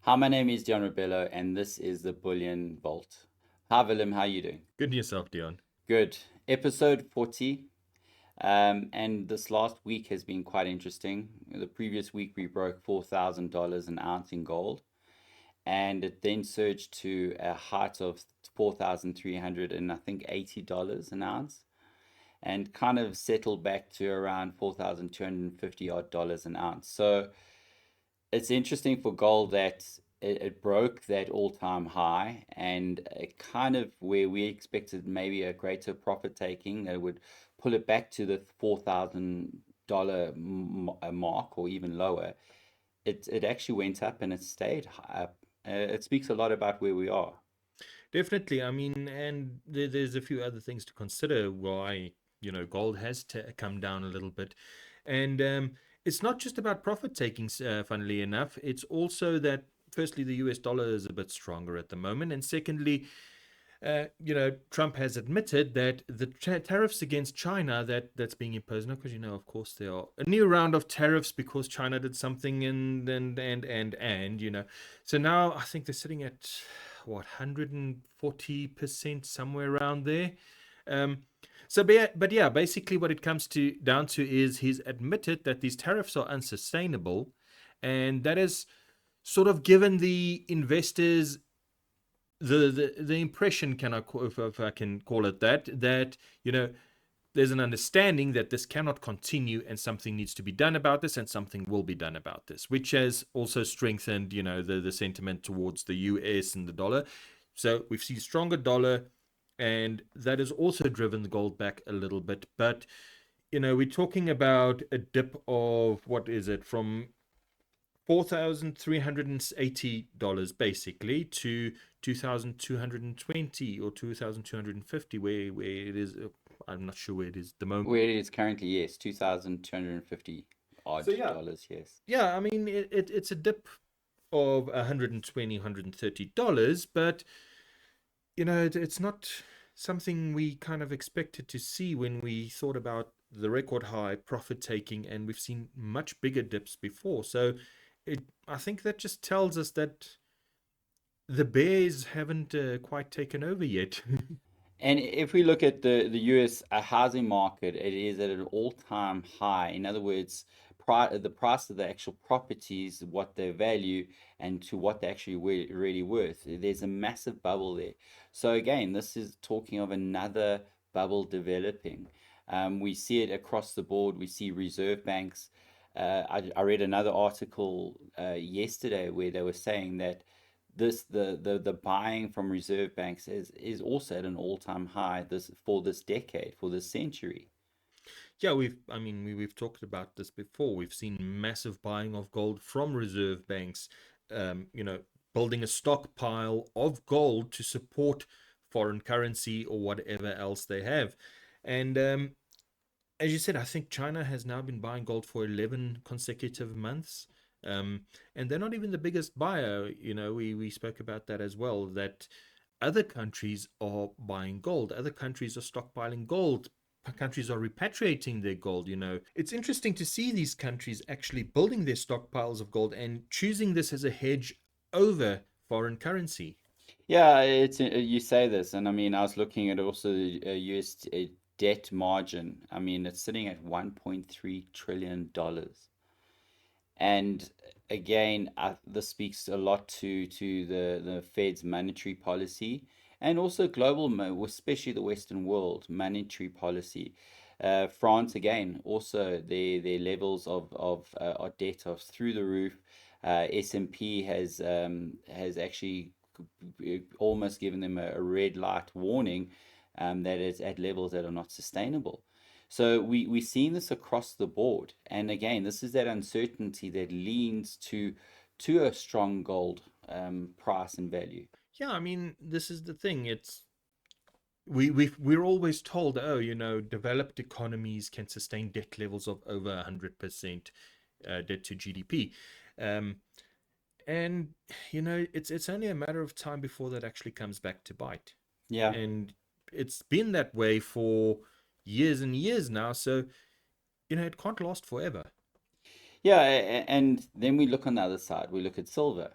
Hi, my name is Deon Rebello, and this is the Bullion Vault. Hi, Willem, how you doing? Good to yourself, Deon. Good. Episode 40. And this last week has been quite interesting. The previous week we broke $4,000 an ounce in gold, and it then surged to a height of 4,300 and I think $80 an ounce, and kind of settled back to around 4,250 odd dollars an ounce. So it's interesting for gold that it broke that all-time high, and it kind of where we expected maybe a greater profit taking that would pull it back to the $4,000 mark or even lower. It actually went up and it stayed up. It speaks a lot about where we are. Definitely. I mean, and there's a few other things to consider why, gold has come down a little bit. And it's not just about profit taking, funnily enough. It's also that, firstly, the US dollar is a bit stronger at the moment. And secondly, Trump has admitted that the tariffs against China that's being imposed now, because of course, there are a new round of tariffs because China did something, and. So now I think they're sitting at what 140% somewhere around there. Um, but yeah, basically what it comes to down to is he's admitted that these tariffs are unsustainable, and that has sort of given the investors the impression, if I can call it that there's an understanding that this cannot continue and something needs to be done about this and something will be done about this, which has also strengthened the sentiment towards the US and the dollar. So we've seen stronger dollar, and that has also driven the gold back a little bit. But we're talking about a dip of, what is it, from $4,380 basically to 2,220 or 2,250, where it is. I'm not sure where it is at the moment. Where it is currently, yes, 2,250 So odd yeah, dollars, yes. I mean, it's a dip of 120, $130, but it's not something we kind of expected to see when we thought about the record high profit taking, and we've seen much bigger dips before. So I think that just tells us that the bears haven't quite taken over yet. And if we look at the US housing market, it is at an all-time high. In other words, the price of the actual properties, what they value, and to what they're actually really worth. There's a massive bubble there. So again, this is talking of another bubble developing. We see it across the board. We see reserve banks. I read another article yesterday where they were saying that the buying from reserve banks is also at an all-time high this decade, for this century. Yeah, we've talked about this before. We've seen massive buying of gold from reserve banks, um, you know, building a stockpile of gold to support foreign currency or whatever else they have. And as you said, I think China has now been buying gold for 11 consecutive months. Um, and they're not even the biggest buyer. We spoke about that as well, that other countries are buying gold. Other countries are stockpiling gold. Countries are repatriating their gold. It's interesting to see these countries actually building their stockpiles of gold and choosing this as a hedge over foreign currency. Yeah, it's you say this, and I mean, I was looking at also the US debt margin. I mean, it's sitting at $1.3 trillion dollars. And again, this speaks a lot to the Fed's monetary policy, and also global, especially the Western world monetary policy. France again, also their levels of debt are through the roof. S&P has actually almost given them a red light warning, that it's at levels that are not sustainable. So we're seeing this across the board. And again, this is that uncertainty that leans to a strong gold price and value. Yeah, I mean, this is the thing. We're always told, oh, developed economies can sustain debt levels of over 100% debt to GDP. Um, and it's only a matter of time before that actually comes back to bite. Yeah. And it's been that way for years and years now, so it can't last forever. Yeah, and then we look on the other side, we look at silver.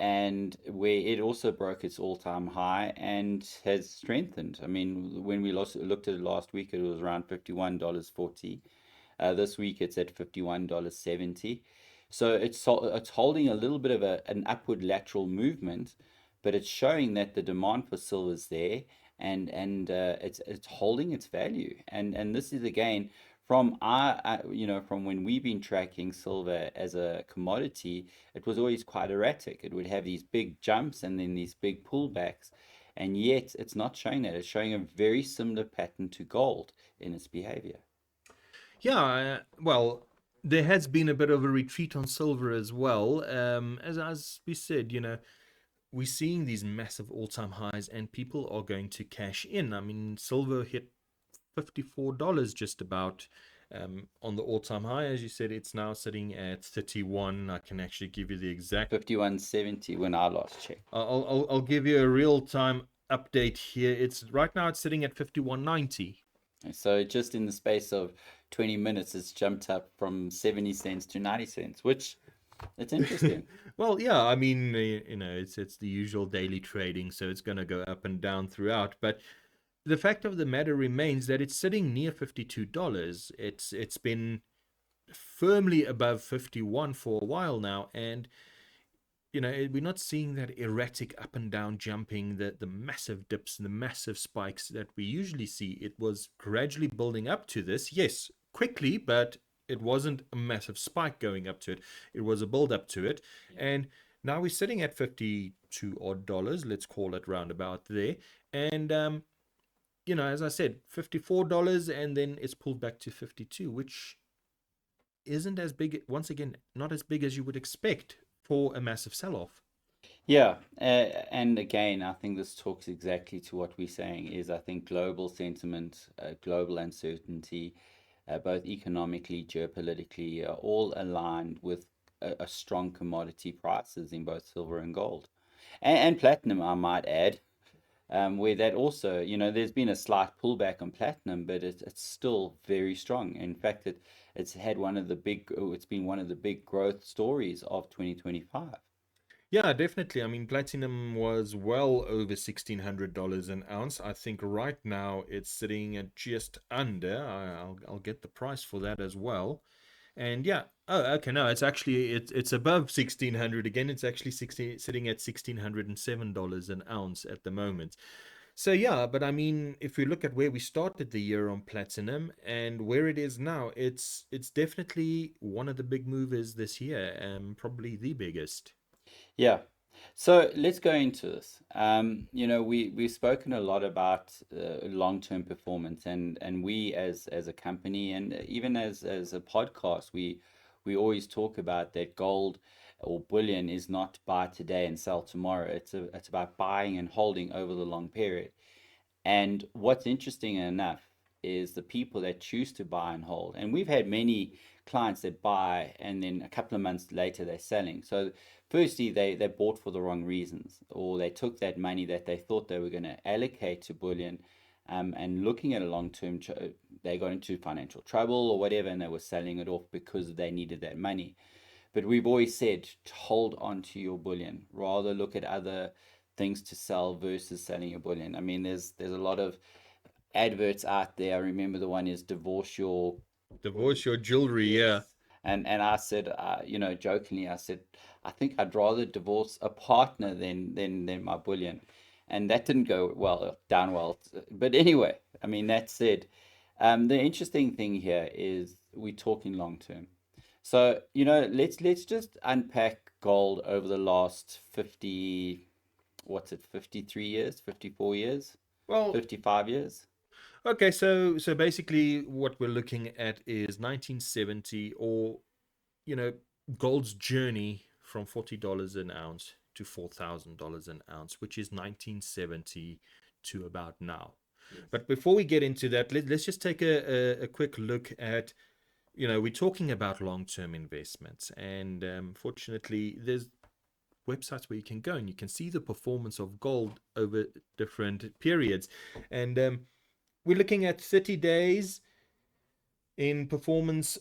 and where it also broke its all-time high and has strengthened. I mean, when we looked at it last week, it was around $51.40. This week it's at $51.70. So it's holding a little bit of an upward lateral movement, but it's showing that the demand for silver is there, and it's holding its value. And this is again from from when we've been tracking silver as a commodity, it was always quite erratic. It would have these big jumps and then these big pullbacks, and yet it's not showing that. It's showing a very similar pattern to gold in its behavior. Yeah, well, there has been a bit of a retreat on silver as well. As we said, we're seeing these massive all-time highs, and people are going to cash in. I mean, silver hit $54 just about on the all-time high. As you said, it's now sitting at 31. I can actually give you the exact 51.70 when I last checked. I'll give you a real-time update here. It's right now it's sitting at 51.90. So just in the space of 20 minutes, it's jumped up from 70 cents to 90 cents, which it's interesting. Well, yeah, I mean, it's the usual daily trading, so it's going to go up and down throughout. But the fact of the matter remains that it's sitting near $52. It's been firmly above 51 for a while now, and we're not seeing that erratic up and down jumping, the massive dips and the massive spikes that we usually see. It was gradually building up to this, yes, quickly, but it wasn't a massive spike going up to it. It was a build up to it. And now we're sitting at 52 odd dollars, let's call it roundabout there. And as I said, $54, and then it's pulled back to 52, which isn't as big, once again, not as big as you would expect for a massive sell-off. Yeah, and again, I think this talks exactly to what we're saying is I think global sentiment, global uncertainty, both economically, geopolitically, are all aligned with a strong commodity prices in both silver and gold. And platinum, I might add, where that also, there's been a slight pullback on platinum, but it's still very strong. In fact, it's been one of the big growth stories of 2025. Yeah, definitely. I mean, platinum was well over $1,600 an ounce. I think right now it's sitting at just under. I'll get the price for that as well. And yeah, oh, okay, no, it's above 1,600 again. It's actually sitting at $1,607 an ounce at the moment. So yeah, but I mean, if we look at where we started the year on platinum and where it is now, it's definitely one of the big movers this year, and probably the biggest. Yeah. So let's go into this. We've spoken a lot about long-term performance, and we as a company and even as a podcast, we always talk about that gold or bullion is not buy today and sell tomorrow. It's about buying and holding over the long period. And what's interesting enough is the people that choose to buy and hold. And we've had many clients that buy and then a couple of months later they're selling. So firstly, they bought for the wrong reasons, or they took that money that they thought they were going to allocate to bullion, and looking at a they got into financial trouble or whatever, and they were selling it off because they needed that money. But we've always said to hold on to your bullion, rather look at other things to sell versus selling your bullion. I mean, there's a lot of adverts out there. I remember the one is divorce your Divorce your jewelry, yeah. yes. And I said, jokingly, I said, I think I'd rather divorce a partner than my bullion, and that didn't go well down well. But anyway, I mean that said, the interesting thing here is we're talking long term. So let's just unpack gold over the last 53 years, 54 years, Well, 55 years. okay, so basically what we're looking at is 1970, or you know, gold's journey from $40 an ounce to $4,000 an ounce, which is 1970 to about now. But before we get into that, let's just take a quick look at, we're talking about long-term investments. And fortunately, there's websites where you can go and you can see the performance of gold over different periods. And we're looking at 30 days in performance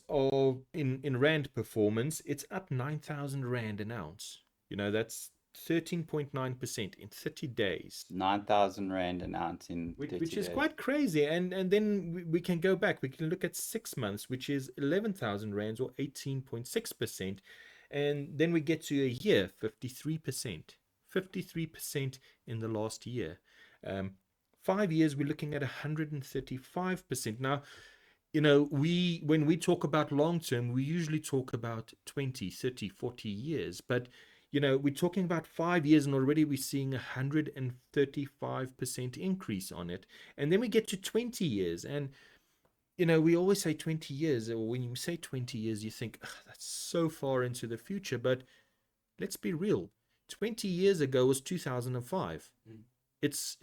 in rand performance. It's up 9,000 rand an ounce. That's 13.9% in 30 days. 9,000 rand an ounce in Which 30 is days. quite crazy. And then we can go back. We can look at 6 months, which is 11,000 rands or 18.6%. And then we get to a year, 53%. 53% in the last year. 5 years, we're looking at 135%. Now, when we talk about long term, we usually talk about 20, 30, 40 years. But we're talking about 5 years, and already we're seeing 135% increase on it. And then we get to 20 years. And, we always say 20 years, or when you say 20 years, you think, that's so far into the future. But let's be real. 20 years ago was 2005. It's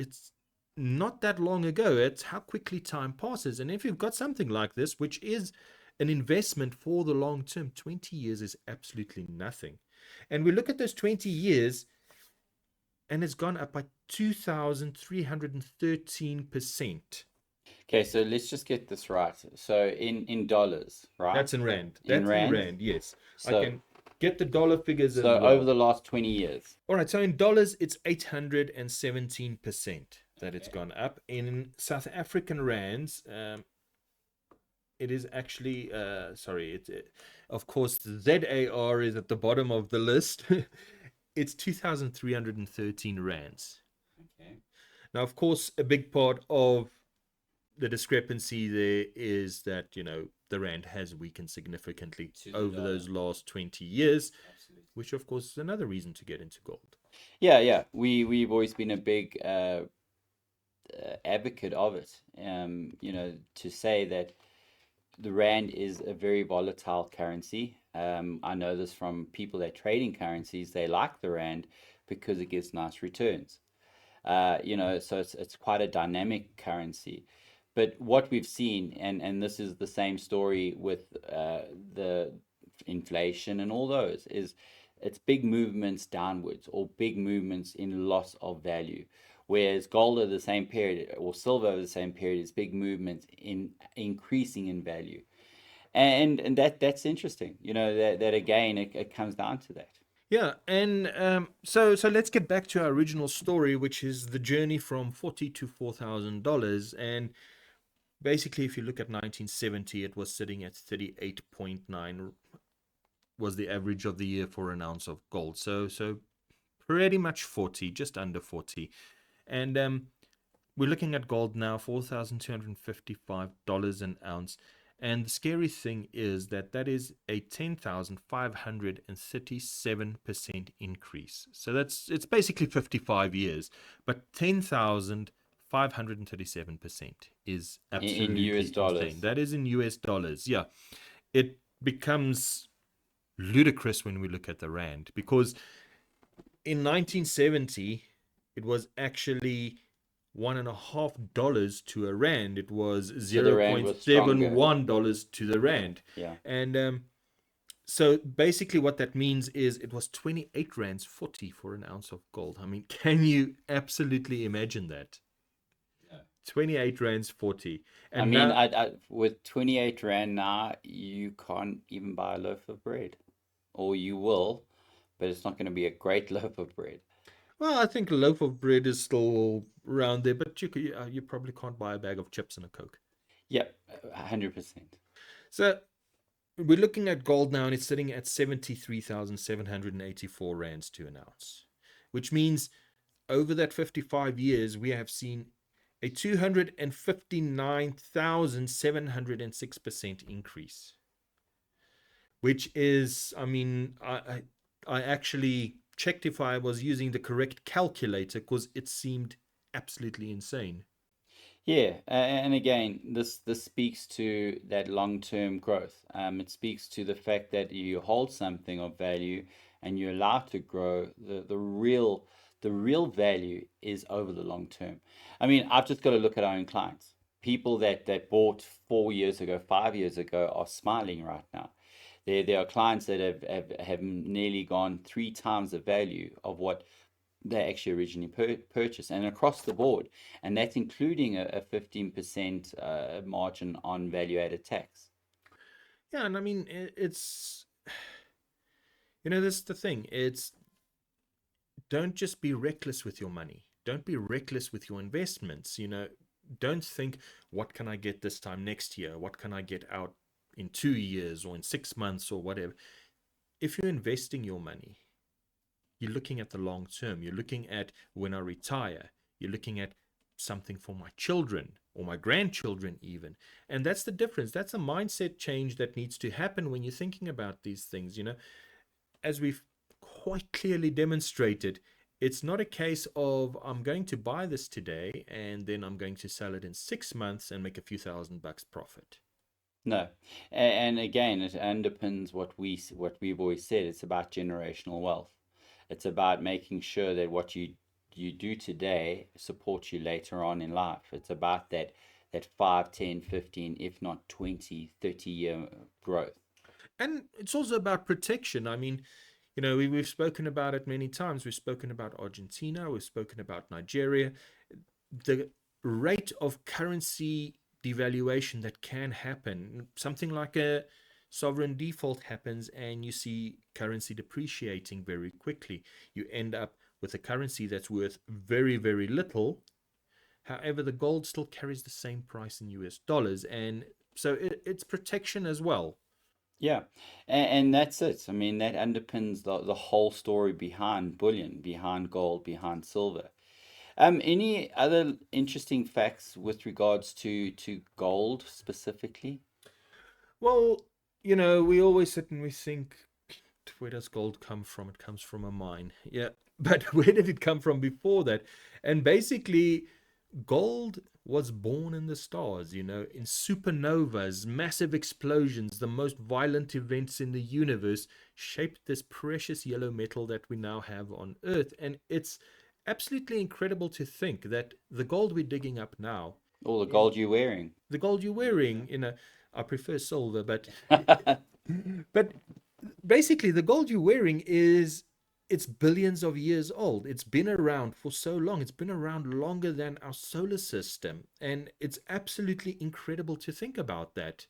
not that long ago. It's how quickly time passes. And if you've got something like this, which is an investment for the long term, 20 years is absolutely nothing. And we look at those 20 years, and it's gone up by 2,313%. Okay, so let's just get this right. So in dollars, right? That's in rand. In That's in rand. rand, yes. I So can get the dollar figures as so well. over the last 20 years. All right, so in dollars, it's 817% that it's gone up. In South African rands, it is actually, of course, the ZAR is at the bottom of the list. It's 2,313 rands. Okay. Now, of course, a big part of the discrepancy there is that, the rand has weakened significantly over those last 20 years, Absolutely. which, of course, is another reason to get into gold. Yeah. We've always been a big advocate of it. To say that the rand is a very volatile currency. I know this from people that trade in currencies. They like the rand because it gives nice returns. So it's quite a dynamic currency. But what we've seen, and this is the same story with the inflation and all those, is it's big movements downwards or big movements in loss of value. Whereas gold over the same period or silver over the same period is big movements in increasing in value. And that's interesting. That again it comes down to that. Yeah, and so let's get back to our original story, which is the journey from $40 to $4,000. And basically, if you look at 1970, it was sitting at 38.9 was the average of the year for an ounce of gold. So pretty much 40, just under 40. And we're looking at gold now, $4,255 an ounce. And the scary thing is that is a 10,537% increase. So it's basically 55 years, but 10,537% is absolutely in US dollars. insane. That is in US dollars. Yeah. It becomes ludicrous when we look at the rand, because in 1970 it was actually $1.50 to a rand. It was $0.71 to the rand. Yeah. And so basically what that means is it was 28 rands 40 for an ounce of gold. I mean, can you absolutely imagine that? 28 rands 40. And I mean, I with 28 rand now, you can't even buy a loaf of bread, or you will, but it's not going to be a great loaf of bread. Well, I think a loaf of bread is still around there, but you probably can't buy a bag of chips and a Coke. Yep, 100%. So we're looking at gold now, and it's sitting at 73,784 rands to an ounce, which means over that 55 years, we have seen a 259,706% increase, which is, I mean, I actually checked if I was using the correct calculator, because it seemed absolutely insane. Yeah, and again, this speaks to that long-term growth. It speaks to the fact that you hold something of value and you're allowed to grow. The real value is over the long term. I mean, I've just got to look at our own clients. People that bought 4 years ago, 5 years ago are smiling right now. There are clients that have nearly gone 3 times the value of what they actually originally purchased, and across the board, and that's including a 15% margin on value-added tax. Yeah, and I mean, it's, this is the thing. It's don't just be reckless with your money. Don't be reckless with your investments. Don't think, what can I get this time next year? What can I get out in 2 years or in 6 months or whatever? If you're investing your money, you're looking at the long term. You're looking at when I retire. You're looking at something for my children or my grandchildren, even. And that's the difference. That's a mindset change that needs to happen when you're thinking about these things. As we've quite clearly demonstrated, it's not a case of I'm going to buy this today and then I'm going to sell it in 6 months and make a few $1,000 profit. No. And again, it underpins what we've always said. It's about generational wealth. It's about making sure that what you do today supports you later on in life. It's about that 5, 10, 15, if not 20, 30-year growth. And it's also about protection. I mean, we've spoken about it many times. We've spoken about Argentina, we've spoken about Nigeria. The rate of currency devaluation that can happen, something like a sovereign default happens, and you see currency depreciating very quickly. You end up with a currency that's worth very, very little. However, the gold still carries the same price in US dollars. And so it's protection as well. Yeah, and that's it. I mean, that underpins the whole story behind bullion, behind gold, behind silver. Any other interesting facts with regards to gold specifically? Well, we always sit and we think, where does gold come from? It comes from a mine. Yeah. But where did it come from before that? And basically, gold was born in the stars, in supernovas, massive explosions, the most violent events in the universe shaped this precious yellow metal that we now have on Earth. And it's absolutely incredible to think that the gold we're digging up now All the is gold you're wearing. the gold you're wearing. I prefer silver, but but basically the gold you're wearing is, it's billions of years old. It's been around for so long. It's been around longer than our solar system, and it's absolutely incredible to think about that.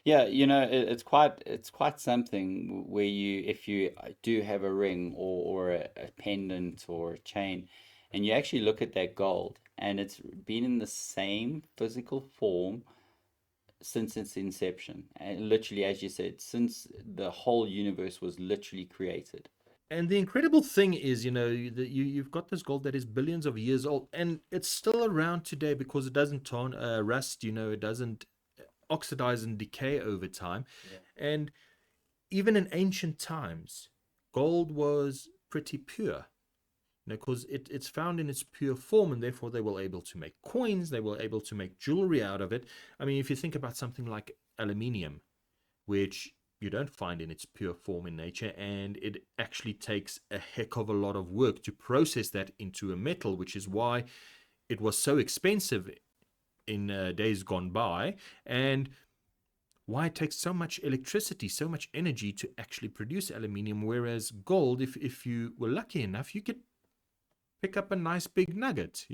Yeah, it's quite something where you if you do have a ring or a pendant or a chain, and you actually look at that gold, and it's been in the same physical form since its inception, and literally, as you said, since the whole universe was literally created. And the incredible thing is, that you've got this gold that is billions of years old, and it's still around today because it doesn't turn rust. It doesn't oxidize and decay over time. Yeah. And even in ancient times, gold was pretty pure. Because it's found in its pure form, and therefore they were able to make coins, they were able to make jewelry out of it. I mean, if you think about something like aluminium, which you don't find in its pure form in nature, and it actually takes a heck of a lot of work to process that into a metal, which is why it was so expensive in days gone by, and why it takes so much electricity, so much energy to actually produce aluminium. Whereas gold, if you were lucky enough, you could pick up a nice big nugget.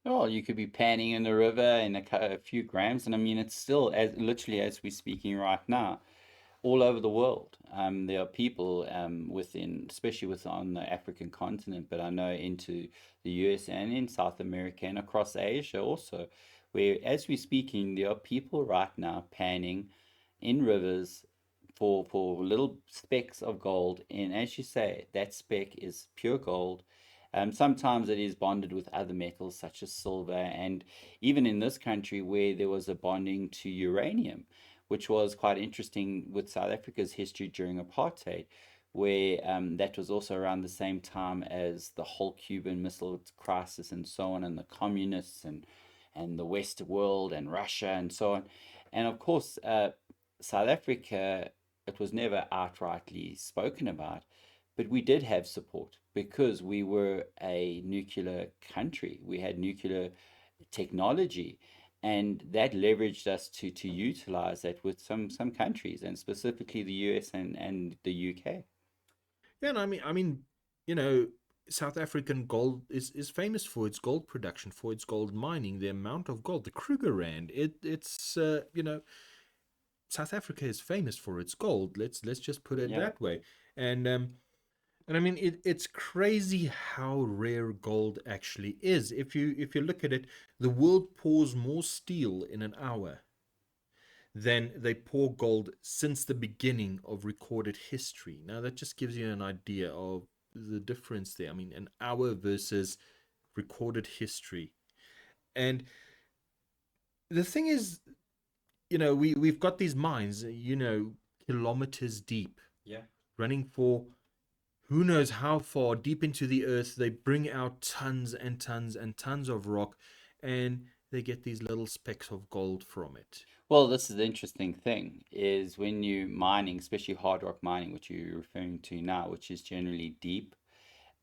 Oh, you could be panning in the river in a few grams, and I mean, it's still as literally as we're speaking right now, all over the world. There are people especially on the African continent, but I know into the US and in South America and across Asia also, where as we're speaking, there are people right now panning in rivers for little specks of gold. And as you say, that speck is pure gold. Sometimes it is bonded with other metals such as silver, and even in this country where there was a bonding to uranium, which was quite interesting with South Africa's history during apartheid, where that was also around the same time as the whole Cuban Missile Crisis and so on, and the communists and the West world and Russia and so on. And of course, South Africa, it was never outrightly spoken about, but we did have support because we were a nuclear country. We had nuclear technology, and that leveraged us to utilize that with some countries, and specifically the US and the UK. Yeah, and you know, South African gold is famous for its gold production, for its gold mining, the amount of gold, the Kruger Rand. South Africa is famous for its gold. Let's just put it Yeah. that way. And And I mean, it's crazy how rare gold actually is. If you look at it, the world pours more steel in an hour than they pour gold since the beginning of recorded history. Now that just gives you an idea of the difference there. I mean, an hour versus recorded history. And the thing is, we've got these mines, kilometers deep, Yeah. running for who knows how far deep into the earth. They bring out tons and tons and tons of rock, and they get these little specks of gold from it. Well, this is the interesting thing is when you mining, especially hard rock mining, which you're referring to now, which is generally deep,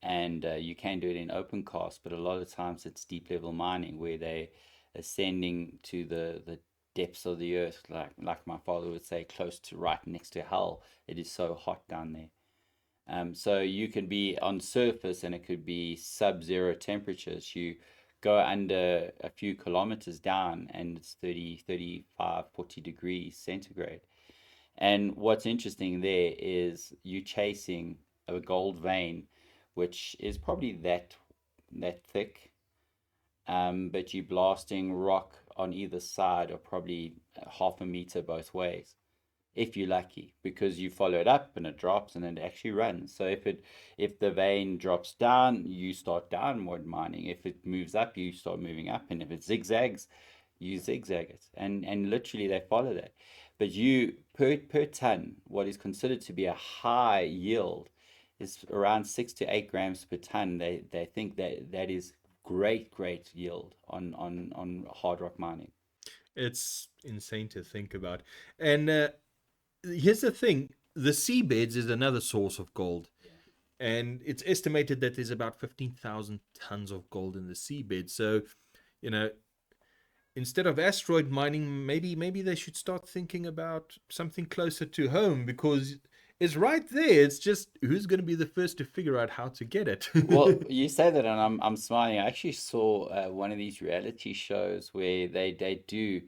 and you can do it in open cast, but a lot of times it's deep level mining where they ascending to the depths of the earth, like my father would say, close to right next to hell. It is so hot down there. So you can be on surface and it could be sub-zero temperatures. You go under a few kilometers down and it's 30, 35, 40 degrees centigrade. And what's interesting there is you chasing a gold vein, which is probably that thick, but you blasting rock on either side or probably half a meter both ways if you're lucky, because you follow it up and it drops and it actually runs. So if the vein drops down, you start downward mining. If it moves up, you start moving up, and if it zigzags, you zigzag it. And literally they follow that. But you per ton, what is considered to be a high yield is around 6 to 8 grams per ton. They think that is great yield on hard rock mining. It's insane to think about. And here's the thing: the seabeds is another source of gold, and it's estimated that there's about 15,000 tons of gold in the seabed. So, you know, instead of asteroid mining, maybe they should start thinking about something closer to home because it's right there. It's just who's going to be the first to figure out how to get it. Well, you say that, and I'm smiling. I actually saw one of these reality shows where they do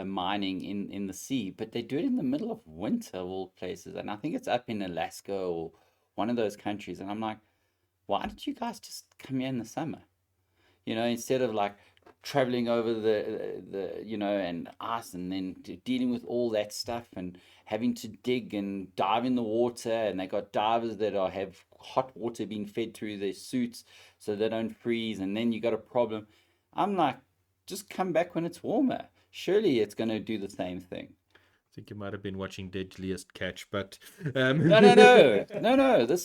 mining in the sea, but they do it in the middle of winter of all places, and I think it's up in Alaska or one of those countries. And I'm like, why don't you guys just come here in the summer? Instead of like traveling over the and ice and then dealing with all that stuff and having to dig and dive in the water, and they got divers that have hot water being fed through their suits so they don't freeze, and then you got a problem. I'm like, just come back when it's warmer. Surely it's going to do the same thing. I think you might have been watching Deadliest Catch, but No, no, no, no, no.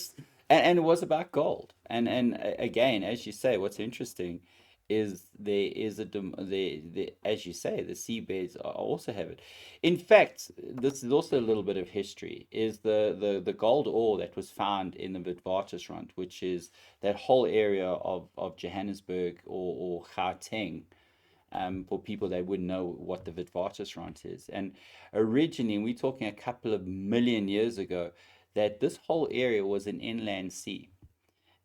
And it was about gold. And again, as you say, what's interesting is there is the as you say, the seabeds also have it. In fact, this is also a little bit of history. Is the gold ore that was found in the Witwatersrand, which is that whole area of Johannesburg or Gauteng, for people that wouldn't know what the Witwatersrand is. And originally, we're talking a couple of million years ago, that this whole area was an inland sea.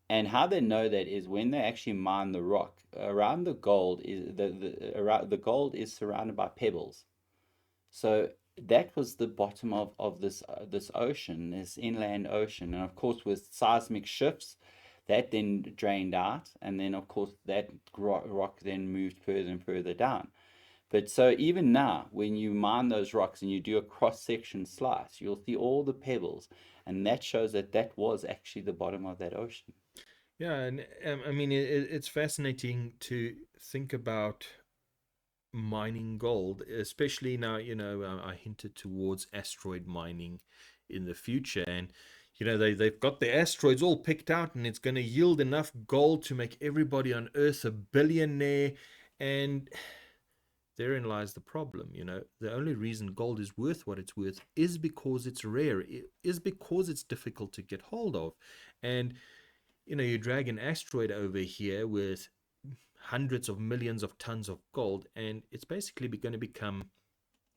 And how they know that is when they actually mine the rock around the gold is around the gold is surrounded by pebbles. So that was the bottom of this ocean, this inland ocean, and of course with seismic shifts, that then drained out, and then of course that rock then moved further and further down. But so even now, when you mine those rocks and you do a cross section slice, you'll see all the pebbles, and that shows that that was actually the bottom of that ocean. yeah, and I mean it's fascinating to think about mining gold, especially now, I hinted towards asteroid mining in the future. And, they've got the asteroids all picked out, and it's going to yield enough gold to make everybody on Earth a billionaire. And therein lies the problem. The only reason gold is worth what it's worth is because it's rare, it is because it's difficult to get hold of. And, you drag an asteroid over here with hundreds of millions of tons of gold, and it's basically going to become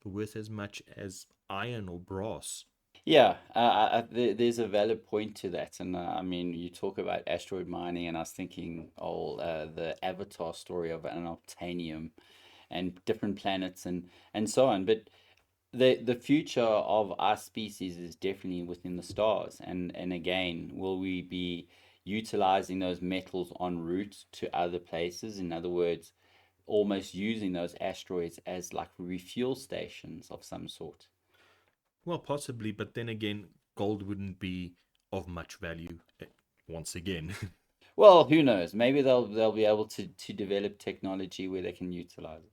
worth as much as iron or brass. Yeah, there's a valid point to that, and I mean, you talk about asteroid mining, and I was thinking, the Avatar story of an Unobtainium and different planets and so on. But the future of our species is definitely within the stars, and again, will we be utilizing those metals en route to other places? In other words, almost using those asteroids as like refuel stations of some sort. Well, possibly, but then again, gold wouldn't be of much value once again. Well, who knows? Maybe they'll be able to develop technology where they can utilize it.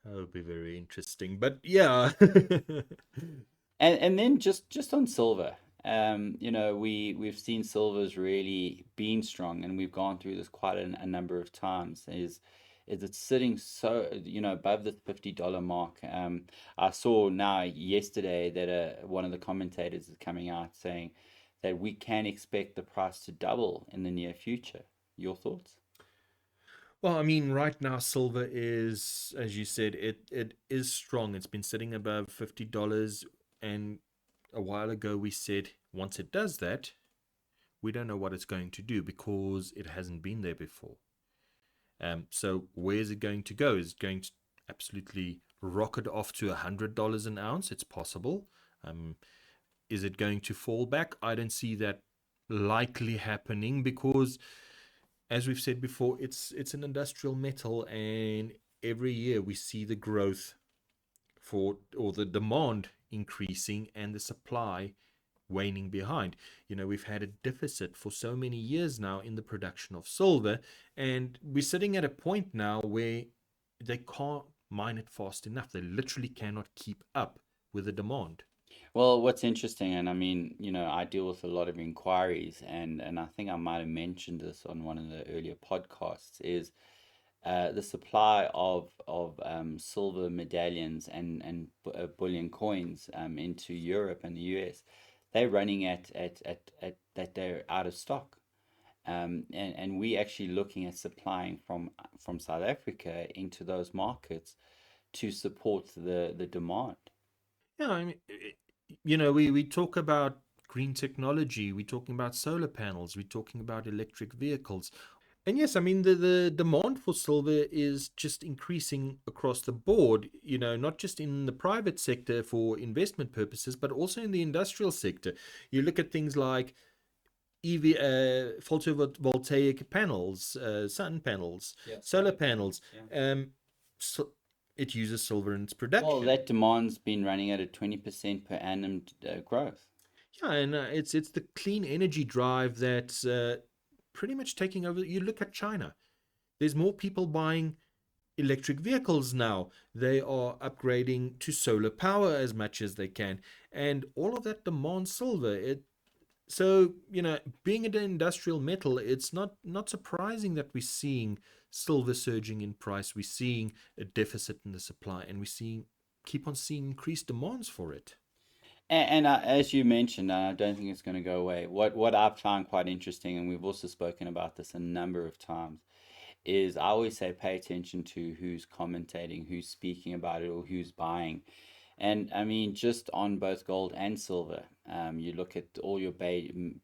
That would be very interesting. But yeah. And then just on silver, we've seen silver's really been strong, and we've gone through this quite a number of times. Is it sitting so above the $50 mark? I saw now yesterday that one of the commentators is coming out saying that we can expect the price to double in the near future. Your thoughts? Well, I mean, right now silver is, as you said, it is strong. It's been sitting above $50, and a while ago we said once it does that, we don't know what it's going to do because it hasn't been there before. So where is it going to go? Is it going to absolutely rocket off to $100 an ounce? It's possible. Um, is it going to fall back? I don't see that likely happening because, as we've said before, it's an industrial metal, and every year we see the growth for, or the demand increasing and the supply waning behind. We've had a deficit for so many years now in the production of silver, and we're sitting at a point now where they can't mine it fast enough. They literally cannot keep up with the demand. Well, what's interesting, and I mean, I deal with a lot of inquiries, and I think I might have mentioned this on one of the earlier podcasts, is the supply of silver medallions and bullion coins into Europe and the US. They're running at that they're out of stock. And we actually looking at supplying from South Africa into those markets to support the demand. Yeah, I mean, we talk about green technology, we're talking about solar panels, we're talking about electric vehicles. And yes, I mean, the demand for silver is just increasing across the board, not just in the private sector for investment purposes, but also in the industrial sector. You look at things like EV, photovoltaic panels, sun panels, Yeah, solar solar panels. panels. Yeah. So it uses silver in its Well, production. that demand's been running at a 20% per annum growth. Yeah, and it's the clean energy drive that's pretty much taking over. You look at China. There's more people buying electric vehicles now. They are upgrading to solar power as much as they can, and all of that demands silver. So being an industrial metal, it's not surprising that we're seeing silver surging in price. We're seeing a deficit in the supply, and we're seeing keep on seeing increased demands for it. And as you mentioned, and I don't think it's going to go away. What I find quite interesting, and we've also spoken about this a number of times, is I always say pay attention to who's commentating, who's speaking about it, or who's buying. And I mean, just on both gold and silver, you look at all your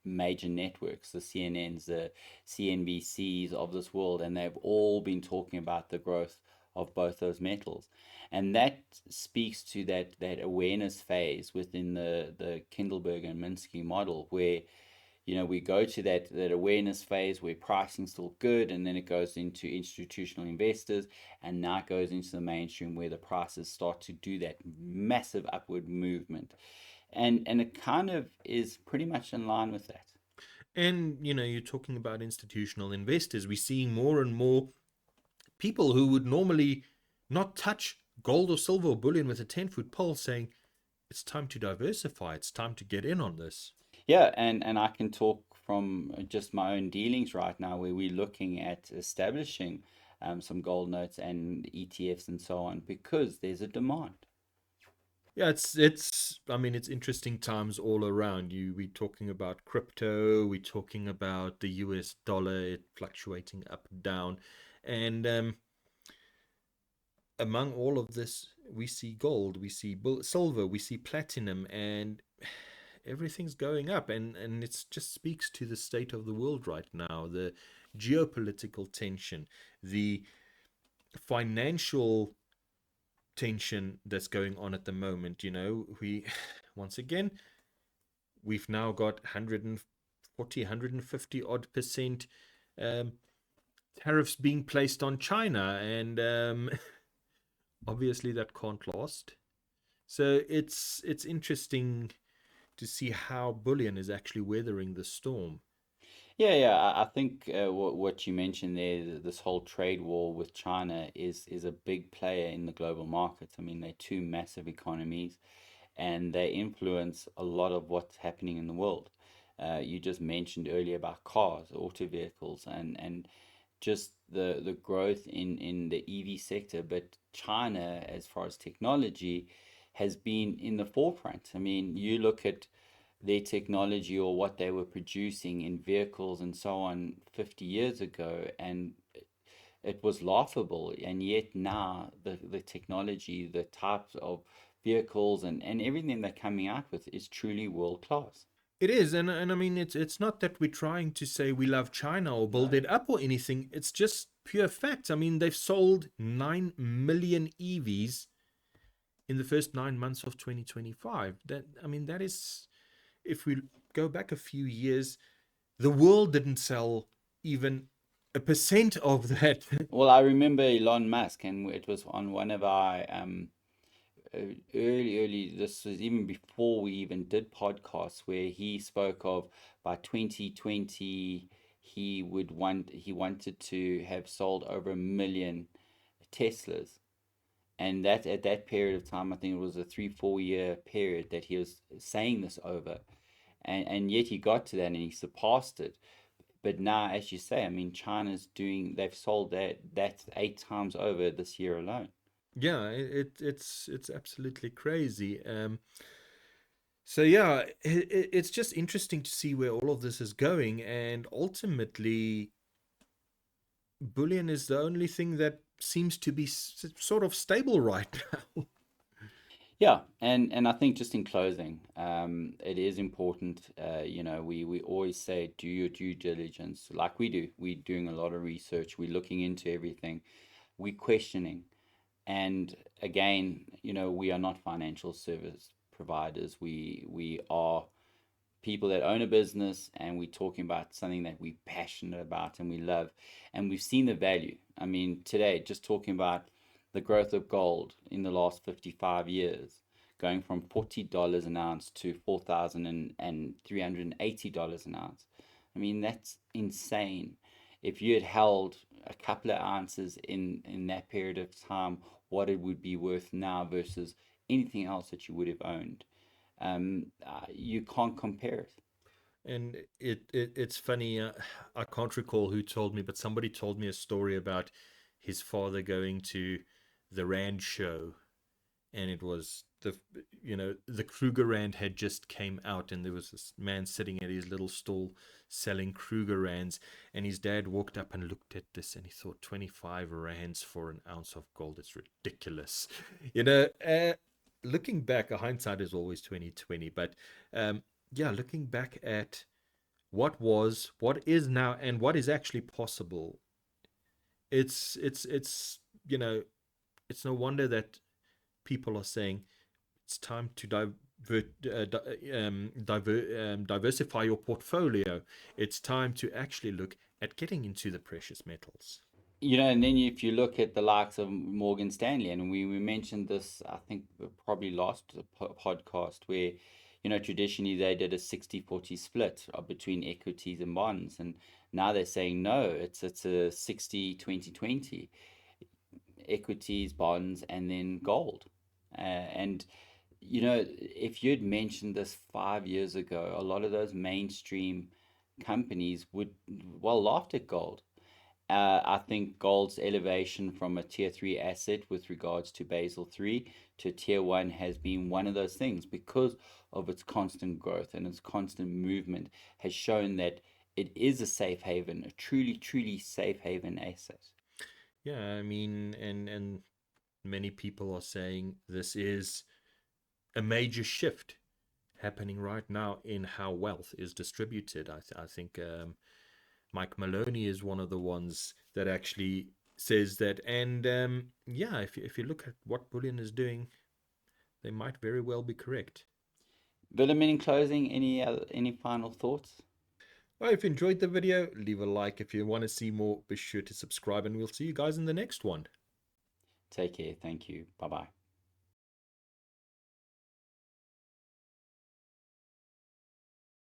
major networks, the CNNs, the CNBCs of this world, and they've all been talking about the growth of both those metals. And that speaks to that awareness phase within the Kindleberg and Minsky model, where we go to that awareness phase where pricing's still good, and then it goes into institutional investors, and now it goes into the mainstream where the prices start to do that massive upward movement. And it kind of is pretty much in line with that. And you're talking about institutional investors. We're seeing more and more people who would normally not touch gold or silver or bullion with a 10-foot pole saying it's time to diversify. It's time to get in on this. Yeah, and I can talk from just my own dealings right now, where we're looking at establishing some gold notes and ETFs and so on because there's a demand. Yeah, it's I mean it's interesting times all around. We're talking about crypto, we're talking about the US dollar, it fluctuating up and down. And among all of this, we see gold, we see silver, we see platinum, and everything's going up. And it just speaks to the state of the world right now, the geopolitical tension, the financial tension that's going on at the moment. We once again, we've now got 140, 150 odd percent um, tariffs being placed on China, and obviously that can't last. So it's interesting to see how bullion is actually weathering the storm. Yeah. I think what you mentioned there, this whole trade war with China is a big player in the global markets. I mean, they're two massive economies, and they influence a lot of what's happening in the world. You just mentioned earlier about cars, auto vehicles, and just the growth in the EV sector. But China, as far as technology, has been in the forefront. I mean, you look at their technology or what they were producing in vehicles and so on 50 years ago, and it was laughable. And yet now the technology, the types of vehicles and everything they're coming out with is truly world class. It is, and I mean it's not that we're trying to say we love China or build No. it up or anything. It's just pure fact. I mean they've sold 9 million EVs in the first 9 months of 2025. That is, if we go back a few years, the world didn't sell even a percent of that. Well, I remember Elon Musk, and it was on one of our early, this was even before we even did podcasts, where he spoke of by 2020 he wanted to have sold over 1 million Teslas. And that at that period of time, I think it was a 3 4 year period that he was saying this over, and yet he got to that and he surpassed it. But now, as you say, I mean, they've sold that's 8 times over this year alone. Yeah, it's absolutely crazy. So yeah, it's just interesting to see where all of this is going, and ultimately, bullion is the only thing that seems to be sort of stable right now. Yeah, and I think just in closing, it is important. We always say do your due diligence, like we do. We're doing a lot of research. We're looking into everything. We're questioning. And again, we are not financial service providers. We are people that own a business, and we're talking about something that we're passionate about and we love, and we've seen the value. I mean, today, just talking about the growth of gold in the last 55 years, going from $40 an ounce to $4,380 an ounce. I mean, that's insane. If you had held a couple of ounces in that period of time, what it would be worth now versus anything else that you would have owned. You can't compare it. And it's funny. I can't recall who told me, but somebody told me a story about his father going to the Rand show, and it was the Kruger Rand had just came out, and there was this man sitting at his little stall selling Kruger Rands, and his dad walked up and looked at this, and he thought 25 rands for an ounce of gold, it's ridiculous. you know Looking back, hindsight is always 2020, but yeah, looking back at what was, what is now, and what is actually possible, it's it's no wonder that people are saying it's time to diversify your portfolio. It's time to actually look at getting into the precious metals. And then if you look at the likes of Morgan Stanley, and we mentioned this, I think probably last podcast, where, traditionally they did a 60-40 split between equities and bonds. And now they're saying, no, it's a 60-20-20, equities, bonds, and then gold. And, if you'd mentioned this 5 years ago, a lot of those mainstream companies would, well, laughed at gold. I think gold's elevation from a tier three asset with regards to Basel three to tier one has been one of those things, because of its constant growth and its constant movement, has shown that it is a safe haven, a truly, truly safe haven asset. Yeah, I mean, and many people are saying this is a major shift happening right now in how wealth is distributed. I think Mike Maloney is one of the ones that actually says that. And yeah, if you look at what Bullion is doing, they might very well be correct. Willem, in closing, any final thoughts? Well, if you enjoyed the video, leave a like. If you want to see more, be sure to subscribe, and we'll see you guys in the next one. Take care. Thank you. Bye bye.